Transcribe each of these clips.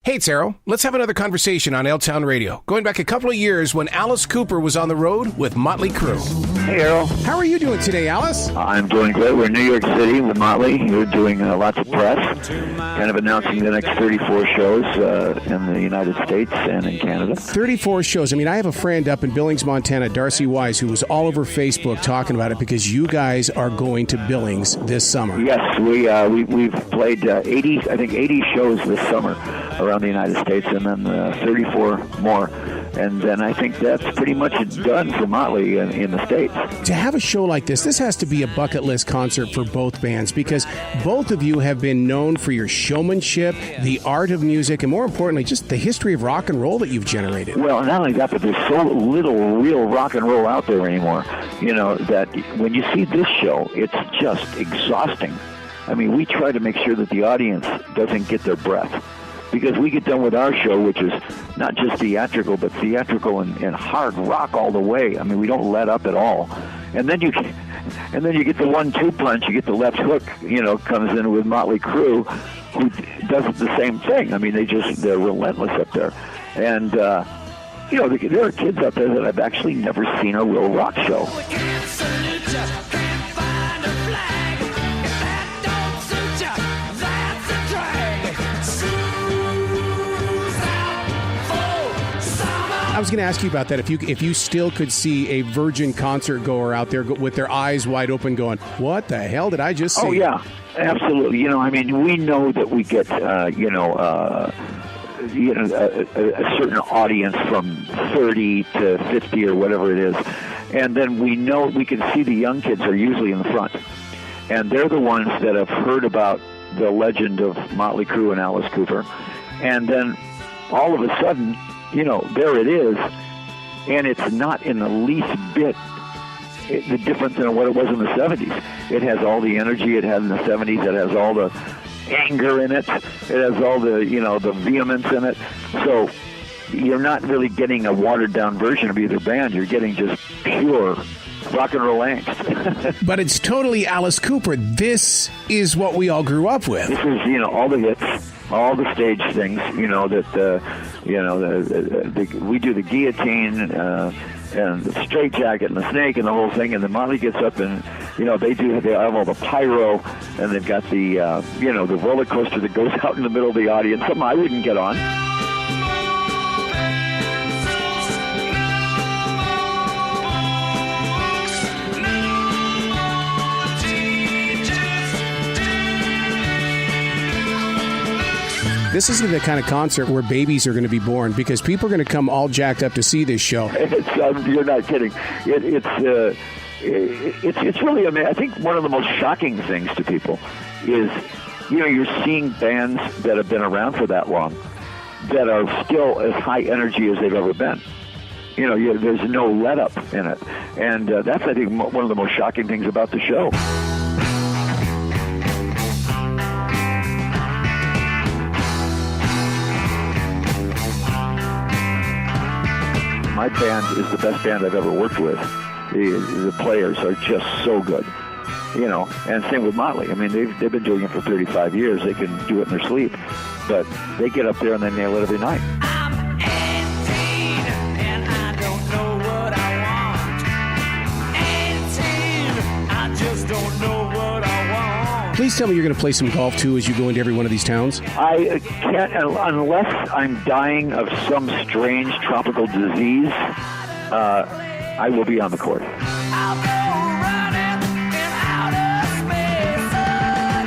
Hey, it's Arroe. Let's have another conversation on L-Town Radio. Going back a couple of years when Alice Cooper was on the road with Motley Crue. Hey, Arroe. How are you doing today, Alice? I'm doing great. We're in New York City with Motley. We're doing lots of press, kind of announcing the next 34 shows in the United States and in Canada. 34 shows. I mean, I have a friend up in Billings, Montana, Darcy Wise, who was all over Facebook talking about it because you guys are going to Billings this summer. Yes, we've played 80 shows this summer around the United States, and then 34 more. And then I think that's pretty much done for Motley in the States. To have a show like this has to be a bucket list concert for both bands because both of you have been known for your showmanship, the art of music, and more importantly, just the history of rock and roll that you've generated. Well, not only that, but there's so little real rock and roll out there anymore, that when you see this show, it's just exhausting. I mean, we try to make sure that the audience doesn't get their breath. Because we get done with our show, which is not just theatrical, but theatrical and hard rock all the way. I mean, we don't let up at all. And then you get the 1-2 punch. You get the left hook, comes in with Motley Crue, who does the same thing. I mean, they're relentless up there. And there are kids out there that I've actually never seen a real rock show. I was going to ask you about that. If you still could see a virgin concert goer out there with their eyes wide open going, what the hell did I just see? Oh, yeah, absolutely. We know that we get, a certain audience from 30 to 50 or whatever it is. And then we know we can see the young kids are usually in the front. And they're the ones that have heard about the legend of Motley Crue and Alice Cooper. And then all of a sudden, there it is, and it's not in the least bit the difference than what it was in the 70s. It has all the energy it had in the 70s. It has all the anger in it. It has all the, the vehemence in it. So you're not really getting a watered-down version of either band. You're getting just pure rock and roll angst. But it's totally Alice Cooper. This is what we all grew up with. This is, all the hits. All the stage things, we do the guillotine and the straitjacket and the snake and the whole thing, and then Motley gets up and they have all the pyro, and they've got the the roller coaster that goes out in the middle of the audience. Something I wouldn't get on. This isn't the kind of concert where babies are going to be born because people are going to come all jacked up to see this show. You're not kidding. It's really amazing. I think one of the most shocking things to people is, you're seeing bands that have been around for that long that are still as high energy as they've ever been. There's no let up in it. And that's, I think, one of the most shocking things about the show. My band is the best band I've ever worked with. The players are just so good, and same with Motley. I mean, they've been doing it for 35 years. They can do it in their sleep, but they get up there and they nail it every night. I'm 18 and I don't know what I want. 18, I just don't know what I want. Please tell me you're going to play some golf, too, as you go into every one of these towns. I can't, unless I'm dying of some strange tropical disease, I will be on the course. I'll go running in outer space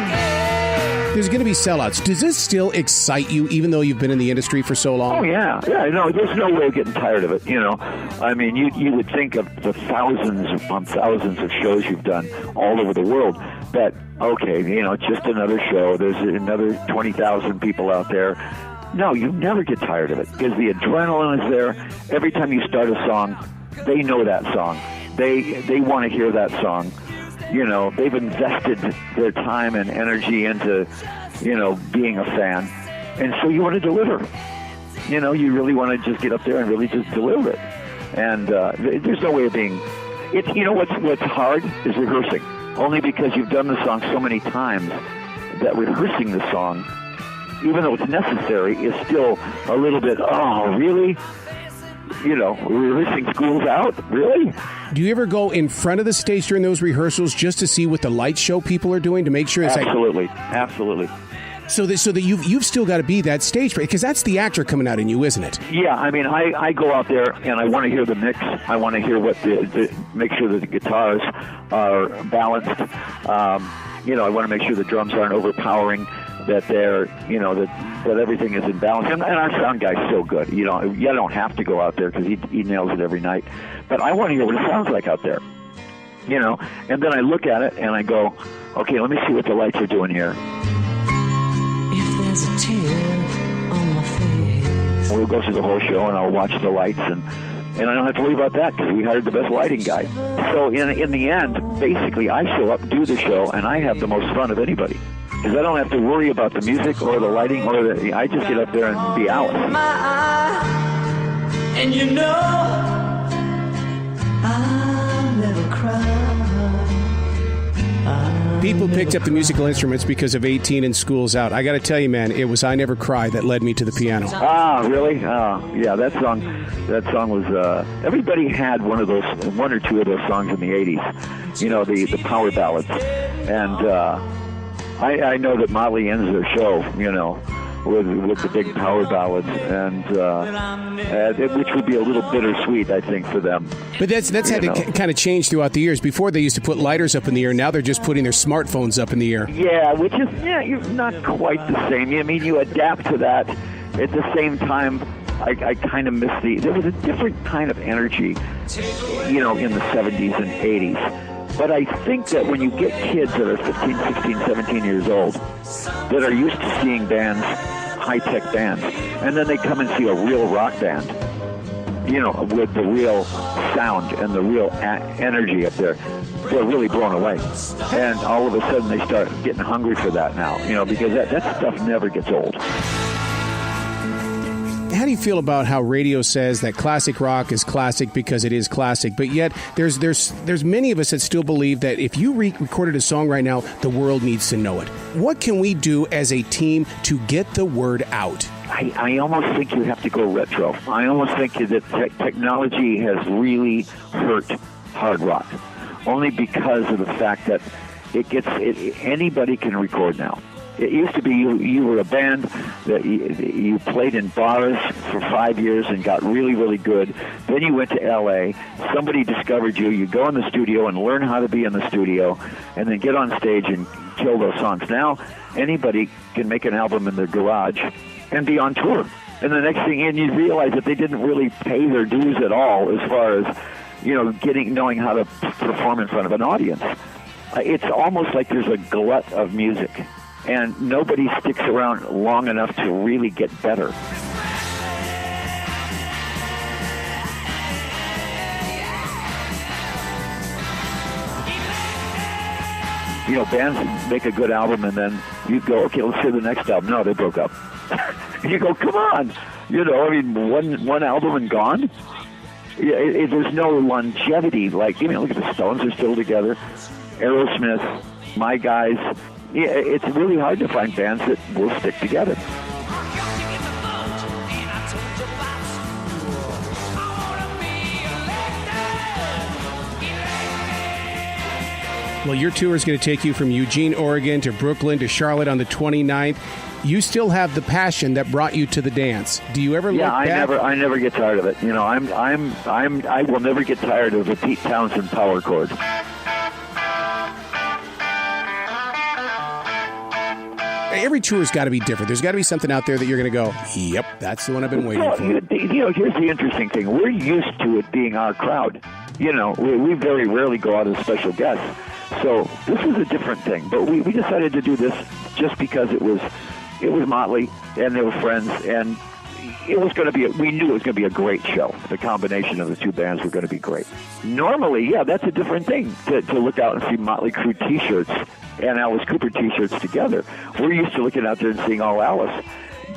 again. There's going to be sellouts. Does this still excite you, even though you've been in the industry for so long? Oh, yeah. Yeah, no, there's no way of getting tired of it, I mean, you would think of the thousands upon thousands of shows you've done all over the world, but, okay, it's just another show. There's another 20,000 people out there. No, you never get tired of it because the adrenaline is there. Every time you start a song, they know that song. They want to hear that song. They've invested their time and energy into, being a fan. And so you want to deliver. You really want to just get up there and really just deliver it. And there's no way of being... What's hard is rehearsing. Only because you've done the song so many times that rehearsing the song even though it's necessary, is still a little bit, oh, really? You know, rehearsing school's out? Really? Do you ever go in front of the stage during those rehearsals just to see what the light show people are doing to make sure it's Absolutely. Absolutely. So that you've still got to be that stage, because that's the actor coming out in you, isn't it? Yeah, I mean, I go out there and I want to hear the mix. I want to hear what make sure that the guitars are balanced. You know, I want to make sure the drums aren't overpowering, that they're, you know, that everything is in balance. And our sound guy's so good. You know, you don't have to go out there because he nails it every night. But I want to hear what it sounds like out there. You know, and then I look at it and I go, okay, let me see what the lights are doing here. There's a tear on my face. We'll go through the whole show and I'll watch the lights, and I don't have to worry about that because we hired the best lighting guy. So in the end, basically, I show up, do the show, and I have the most fun of anybody because I don't have to worry about the music or the lighting I just get up there and be Alice. And you know I'll never cry. People picked up the musical instruments because of 18 and School's Out. I got to tell you, man, it was I Never Cry that led me to the piano. Ah, really? Yeah, that song was, everybody had one or two of those songs in the 80s, you know, the power ballads. And I know that Motley ends their show, you know, with the big power ballads, and which would be a little bittersweet, I think, for them. But that's had to kind of change throughout the years. Before they used to put lighters up in the air. Now they're just putting their smartphones up in the air. Yeah, which is you're not quite the same. I mean, you adapt to that. At the same time, I kind of miss there was a different kind of energy, you know, in the 70s and 80s. But I think that when you get kids that are 15, 16, 17 years old that are used to seeing bands, high-tech bands, and then they come and see a real rock band, you know, with the real sound and the real energy up there, they're really blown away. And all of a sudden they start getting hungry for that now, you know, because that stuff never gets old. How do you feel about how radio says that classic rock is classic because it is classic, but yet there's many of us that still believe that if you recorded a song right now, the world needs to know it. What can we do as a team to get the word out? I almost think you have to go retro. I almost think that technology has really hurt hard rock, only because of the fact that anybody can record now. It used to be you were a band that you played in bars for 5 years and got really, really good. Then you went to L.A. Somebody discovered you. You go in the studio and learn how to be in the studio and then get on stage and kill those songs. Now, anybody can make an album in their garage and be on tour. And the next thing, and you realize that they didn't really pay their dues at all as far as, you know, knowing how to perform in front of an audience. It's almost like there's a glut of music. And nobody sticks around long enough to really get better. You know, bands make a good album, and then you go, okay, let's hear the next album. No, they broke up. And you go, come on. You know, I mean, one album and gone? Yeah, there's no longevity. Like, you know, look at the Stones are still together. Aerosmith, My Guys. Yeah, it's really hard to find bands that will stick together. Well, your tour is going to take you from Eugene, Oregon to Brooklyn to Charlotte on the 29th. You still have the passion that brought you to the dance. Do you ever look back? I never get tired of it. You know, I will never get tired of the Pete Townsend power chord. Every tour's got to be different. There's got to be something out there that you're going to go, yep, that's the one I've been waiting for. You know, here's the interesting thing. We're used to it being our crowd. You know, we very rarely go out as special guests. So this is a different thing. But we decided to do this just because it was Motley, and they were friends, and it was going to be, we knew it was going to be a great show. The combination of the two bands were going to be great. Normally, yeah, that's a different thing to look out and see Motley Crue T-shirts and Alice Cooper T-shirts together. We're used to looking out there and seeing all Alice.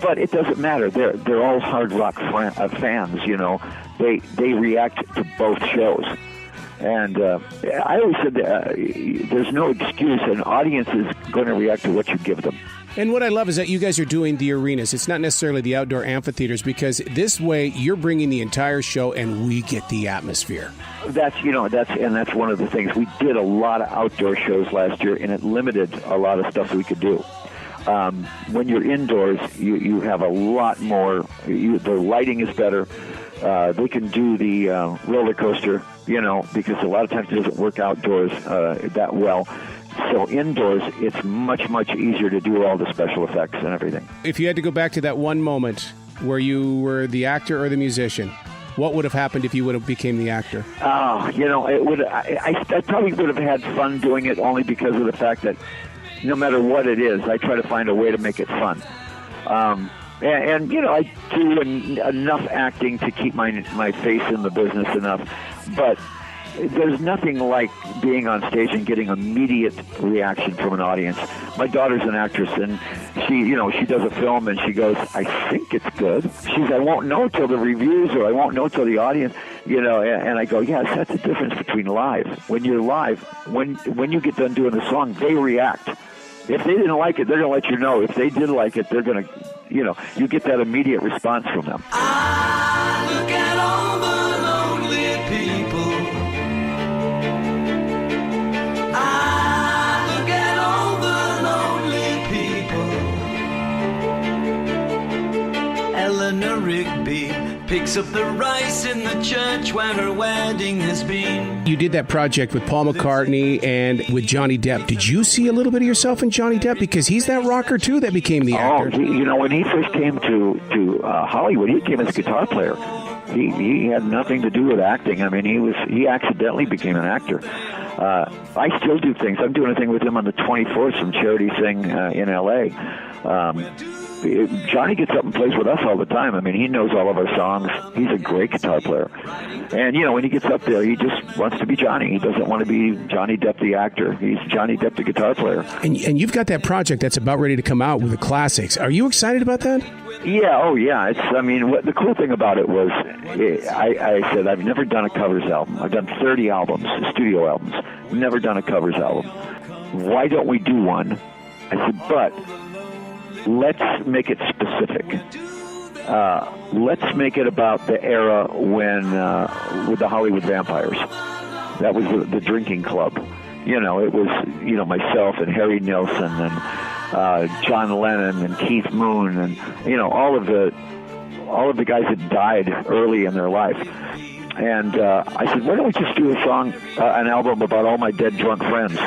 But it doesn't matter. They're all hard rock fans, you know. They react to both shows. And I always said there's no excuse. An audience is going to react to what you give them. And what I love is that you guys are doing the arenas. It's not necessarily the outdoor amphitheaters, because this way you're bringing the entire show and we get the atmosphere. That's one of the things. We did a lot of outdoor shows last year, and it limited a lot of stuff we could do. When you're indoors, you have a lot more. The lighting is better. They can do the roller coaster, because a lot of times it doesn't work outdoors that well. So indoors, it's much, much easier to do all the special effects and everything. If you had to go back to that one moment where you were the actor or the musician, what would have happened if you would have became the actor? Oh, it would. I probably would have had fun doing it, only because of the fact that no matter what it is, I try to find a way to make it fun. And I do enough acting to keep my face in the business enough, but there's nothing like being on stage and getting immediate reaction from an audience. My daughter's an actress, and she does a film, and she goes, "I think it's good." I won't know till the reviews, or I won't know till the audience, and I go, "Yes, that's the difference between live. When you're live, when you get done doing the song, they react. If they didn't like it, they're going to let you know. If they did like it, they're going to, you get that immediate response from them." I look at all the lonely people. I look at all the lonely people. Eleanor Rigby picks up the rice in the church when her wedding has been. You did that project with Paul McCartney and with Johnny Depp. Did you see a little bit of yourself in Johnny Depp? Because he's that rocker, too, that became the actor. When he first came to Hollywood, he came as a guitar player. He had nothing to do with acting. I mean, he accidentally became an actor. I still do things. I'm doing a thing with him on the 24th from Charity Sing in L.A. Johnny gets up and plays with us all the time. I mean, he knows all of our songs. He's a great guitar player. And, when he gets up there, he just wants to be Johnny. He doesn't want to be Johnny Depp the actor. He's Johnny Depp the guitar player. And you've got that project that's about ready to come out with the classics. Are you excited about that? Yeah, oh yeah. The cool thing about it was, I said, I've never done a covers album. I've done 30 albums, studio albums. Never done a covers album. Why don't we do one? I said, but let's make it specific. Let's make it about the era when, with the Hollywood vampires. That was the drinking club. It was, myself and Harry Nilsson and John Lennon and Keith Moon and, all of the guys that died early in their life. And I said, why don't we just do an album about all my dead drunk friends?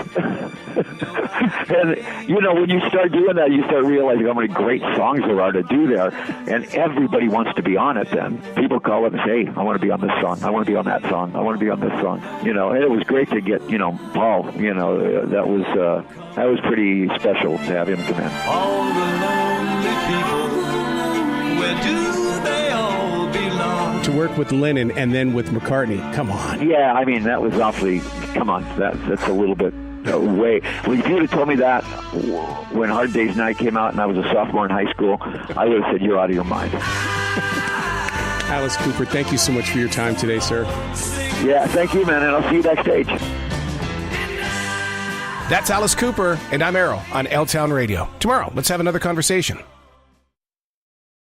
And, when you start doing that, you start realizing how many great songs there are to do there. And everybody wants to be on it then. People call up and say, hey, I want to be on this song. I want to be on that song. I want to be on this song. And it was great to get, Paul, that was pretty special to have him come in. All the lonely people, where do they all belong? To work with Lennon and then with McCartney. Come on. Yeah, I mean, that was awfully, come on, that's a little bit way. Well, if you would have told me that when Hard Day's Night came out and I was a sophomore in high school, I would have said, you're out of your mind. Alice Cooper, thank you so much for your time today, sir. Yeah, thank you, man, and I'll see you backstage. That's Alice Cooper, and I'm Arroe on L-Town Radio. Tomorrow, let's have another conversation.